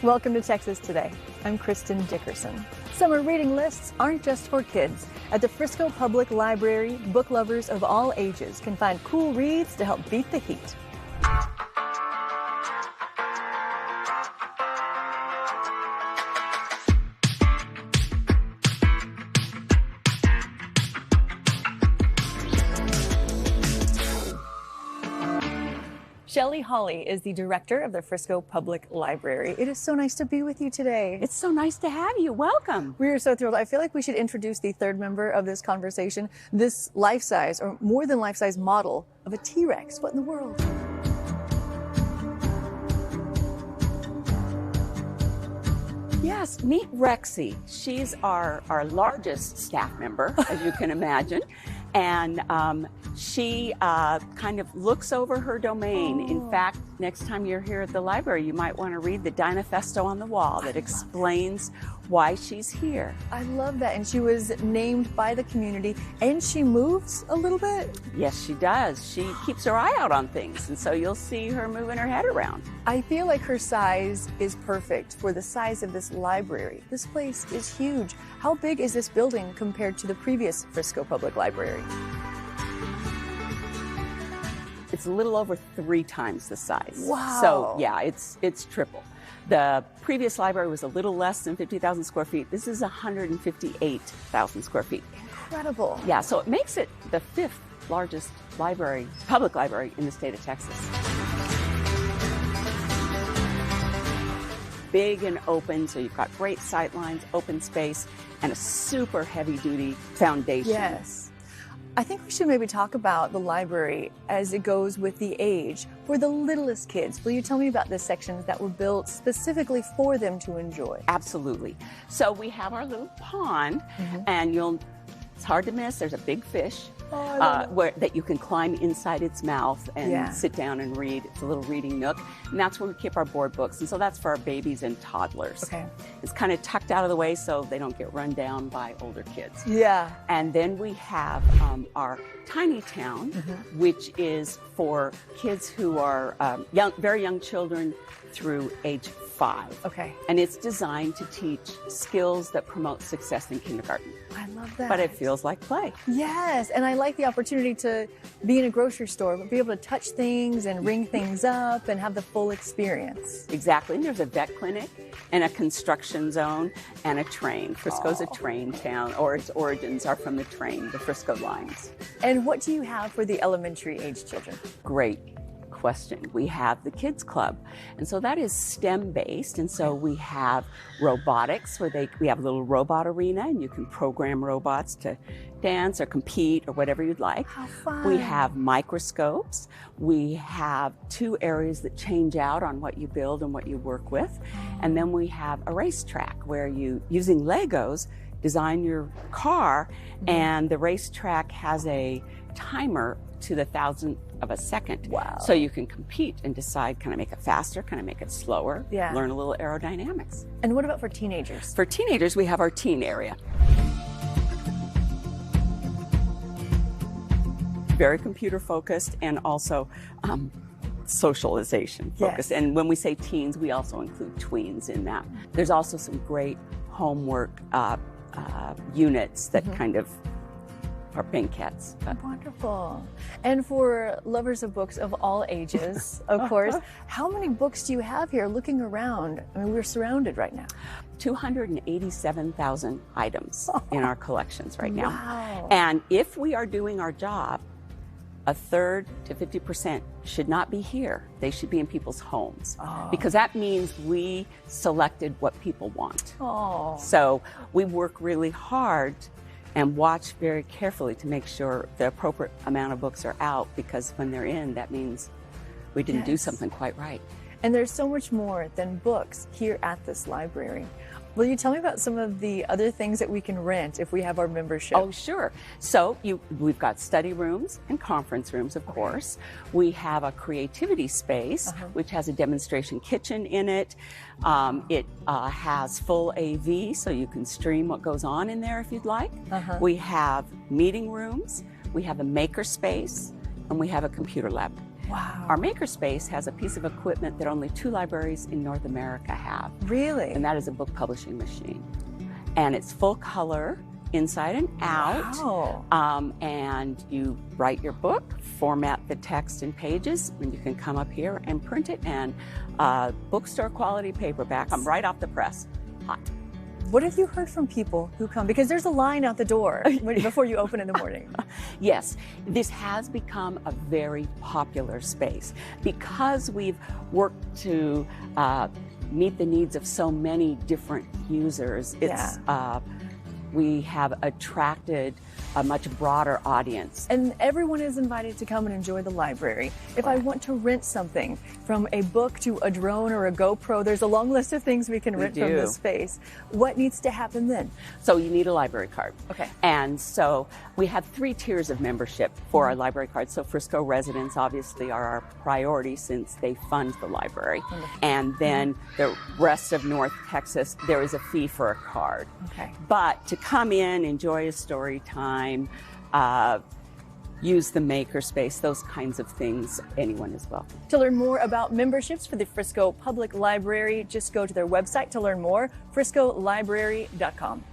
Welcome to Texas Today. I'm Kristen Dickerson. Summer reading lists aren't just for kids. At the Frisco Public Library, book lovers of all ages can find cool reads to help beat the heat. Shelley Hawley is the director of the Frisco Public Library. It is so nice to be with you today. It's so nice to have you. Welcome. We are so thrilled. I feel like we should introduce the third member of this conversation, this life-size or more than life-size model of a T-Rex. What in the world? Yes, meet Rexy. She's our largest staff member, as you can imagine. And she kind of looks over her domain. In fact, next time you're here at the library, you might want to read the Dinofesto on the wall that explains why she's here. I love that. And she was named by the community, and she moves a little bit. Yes, she does. She keeps her eye out on things, and so you'll see her moving her head around. I feel like her size is perfect for the size of this library. This place is huge. How big is this building compared to the previous Frisco Public Library? It's a little over 3 times the size. Wow. So yeah, it's triple. The previous library was a little less than 50,000 square feet. This is 158,000 square feet. Incredible. Yeah, so it makes it the 5th largest library, public library in the state of Texas. Big and open, so you've got great sight lines, open space, and a super heavy-duty foundation. Yes. I think we should maybe talk about the library as it goes with the age. For the littlest kids, will you tell me about the sections that were built specifically for them to enjoy? Absolutely. So we have our little pond, and it's hard to miss, there's a big fish. That you can climb inside its mouth and sit down and read. It's a little reading nook, and that's where we keep our board books. And so that's for our babies and toddlers. Okay. It's kind of tucked out of the way so they don't get run down by older kids. Yeah. And then we have our tiny town, which is for kids who are very young children through age 5. Okay. And it's designed to teach skills that promote success in kindergarten. I love that. But it feels like play. Yes, and I like the opportunity to be in a grocery store, but be able to touch things and ring things up and have the full experience. Exactly. And there's a vet clinic and a construction zone and a train. Frisco's a train town, or its origins are from the train, the Frisco lines. And what do you have for the elementary age children? Great question. We have the Kids Club, and so that is STEM based, and so we have robotics where we have a little robot arena, and you can program robots to dance or compete or whatever you'd like. How fun. We have microscopes. We have 2 areas that change out on what you build and what you work with, and then we have a racetrack where you, using Legos, design your car, and the racetrack has a timer to the 1,000th of a second. Wow. So you can compete and decide, can I make it faster? Can I make it slower? Yeah. Learn a little aerodynamics. And what about for teenagers? For teenagers, we have our teen area. Very computer focused and also socialization focused. Yes. And when we say teens, we also include tweens in that. There's also some great homework units that kind of are banquettes. Wonderful. And for lovers of books of all ages, of course, how many books do you have here looking around? I mean, we're surrounded right now. 287,000 items in our collections right now. Wow. And if we are doing our job, 1/3 to 50% should not be here. They should be in people's homes. Because that means we selected what people want. So we work really hard and watch very carefully to make sure the appropriate amount of books are out, because when they're in, that means we didn't do something quite right. And there's so much more than books here at this library. Will you tell me about some of the other things that we can rent if we have our membership? Oh, sure. So we've got study rooms and conference rooms, of course. We have a creativity space, which has a demonstration kitchen in it. It has full AV, so you can stream what goes on in there if you'd like. We have meeting rooms. We have a maker space, and we have a computer lab. Wow. Our makerspace has a piece of equipment that only 2 libraries in North America have. Really? And that is a book publishing machine. And it's full color, inside and out. Wow. And you write your book, format the text in pages, and you can come up here and print it, and bookstore quality paperback. I'm right off the press, hot. What have you heard from people who come? Because there's a line out the door before you open in the morning. Yes, this has become a very popular space because we've worked to meet the needs of so many different users. It's we have attracted a much broader audience. And everyone is invited to come and enjoy the library. If I want to rent something, from a book to a drone or a GoPro, there's a long list of things we can rent from this space. What needs to happen then? So you need a library card. Okay. And so we have 3 tiers of membership for our library card. So Frisco residents obviously are our priority since they fund the library. Wonderful. And then the rest of North Texas, there is a fee for a card. Okay. But to come in, enjoy a story time, use the makerspace, those kinds of things, anyone is welcome. To learn more about memberships for the Frisco Public Library, just go to their website to learn more, friscolibrary.com.